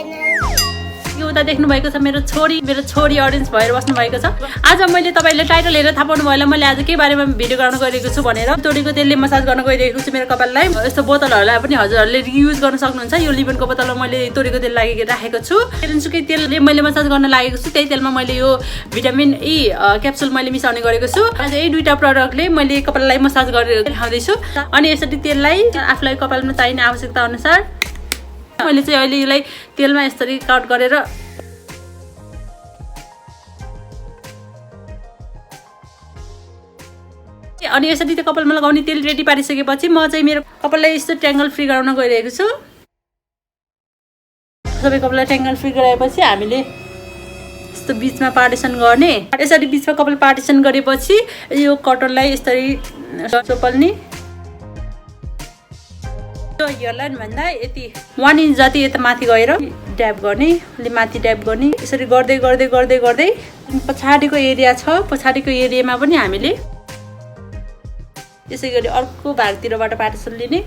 यो उता देख्नु भएको छ मेरो छोरी अडियन्स भएर बस्नु भएको छ। आज मैले तपाईले टाइटल हेरेर थाहा पाउनु भयो होला मैले आज के बारेमा भिडियो गर्न गइरहेको छु भनेर। तोरीको तेलले मसाज गर्न गइरहेको छु मेरो कपाललाई। यस्तो बोतलहरुलाई पनि हजुरहरुले युज गर्न सक्नुहुन्छ। यो लिभनको बोतलमा मैले तोरीको तेल राखेको छु। जुनसुकै तेलले मैले मसाज गर्न लागेको छु त्यही तेलमा मैले यो भिटामिन ई क्याप्सुल मैले मिसाउने गरेको छु। आज यही दुईटा प्रोडक्टले मैले कपाललाई मसाज गरेर देखाउँदै छु। अनि यसरी तेललाई आफुलाई कपालमा चाहिने आवश्यकता अनुसार मैले चाहिँ अहिले यसलाई तेलमा यसरी कट गरेर अनि यसरी त्यो कपालमा लगाउने तेल रेडी पारिसकेपछि म चाहिँ मेरो कपाललाई यस्तो ट्याङ्गल फ्री गराउन गइरहेको छु। सबै कपाललाई ट्याङ्गल फ्री गराएपछि हामीले यस्तो बीचमा पार्टिसन गर्ने। यसरी बीचमा कपाल पार्टिसन गरेपछि यो कटनलाई यसरी चोपल्ने हेयरलाई भन्दा यति 1 इन्च जति यता माथि गएर ड्याब गर्ने, अलि माथि ड्याब गर्ने। यसरी गर्दै गर्दै गर्दै गर्दै पछाडिको एरिया छ, पछाडिको एरियामा पनि हामीले यसै गरी अर्को भागतिरबाट पार्टिसन लिने।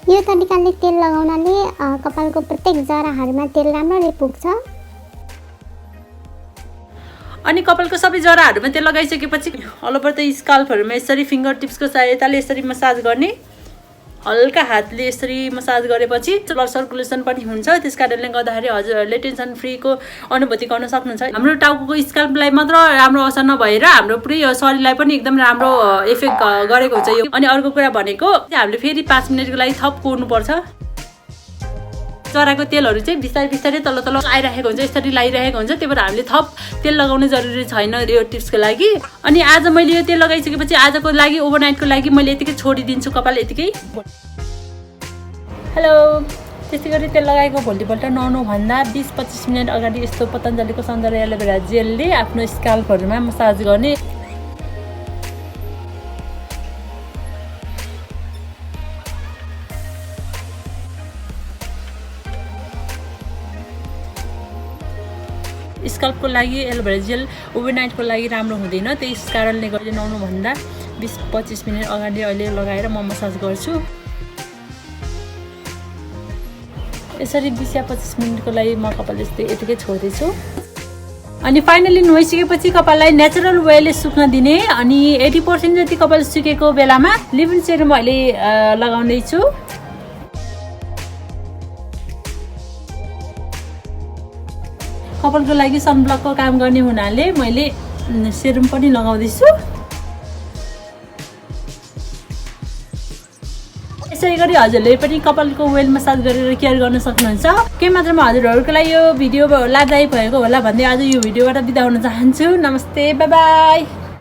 यो तरिकाले तेल लगाउनाले कपालको प्रत्येक जराहरुमा तेल राम्ररी पुग्छ। अनि कपालको सबै जराहरुमा तेल लगाइसकेपछि अल ओभर द स्काल्पहरुमा यसरी फिंगर टिप्सको सहायताले यसरी मसाज गर्ने। हल्का हातले यसरी मसाज गरेपछि ब्लड सर्कुलेसन पनि हुन्छ। त्यसकारणले गर्दाखेरि हजुरहरुले टेन्सन फ्रीको अनुभूति गर्न सक्नुहुन्छ। हाम्रो टाउकोको स्काल्पलाई मात्र राम्रो असर नभएर हाम्रो पुरै शरीरलाई पनि एकदम राम्रो इफेक्ट गरेको हुन्छ यो। अनि अर्को कुरा भनेको हामीले फेरि 5 मिनेटको लागि थप कोर्नु पर्छ। चराको तेलहरु चाहिँ बिस्तारै बिस्तारै तल तल आइरहेको हुन्छ, यसरी लागिरहेको हुन्छ। त्यही भएर हामीले थप तेल लगाउनु जरुरी छैन यो टिप्सको लागि। अनि आज मैले यो तेल लगाइसकेपछि आजको लागि ओभरनाइटको लागि मैले यतिकै छोडिदिन्छु कपाल यतिकै। हेलो, त्यसै गरी तेल लगाएको भोलिपल्ट नुहाउनु भन्दा 20-25 मिनेट अगाडि यस्तो पतञ्जलिको सौन्दर्य एलोभेरा जेलले आफ्नो स्काल्पहरुमा मसाज गर्ने। स्काल्पको लागि एलोभेरा जेल ओभरनाइटको लागि राम्रो हुँदैन। त्यस कारणले गर्दा नुहाउनु भन्दा 20-25 मिनेट अगाडि अहिले लगाएर म मसाज गर्छु। यसरी 20 या 25 मिनेटको लागि म कपाल यतिकै छोड्दैछु। अनि फाइनली नुहाइसकेपछि कपाललाई नेचुरल वेले सुक्न दिने। अनि 80% जति कपाल सुकेको बेलामा लिभ-इन सेरम अहिले लगाउँदै छु। कपालको लागि सनब्लकको काम गर्ने हुनाले मैले सेरम पनि लगाउँदैछु। यसै गरी हजुरले पनि कपालको वेल मसाज गरेर केयर गर्न सक्नुहुन्छ। के मात्रमा हजुरहरूको लागि यो भिडियो लाभदायक भएको होला भन्दै आज यो भिडियोबाट बिदा हुन चाहन्छु। नमस्ते, बाइ बाइ।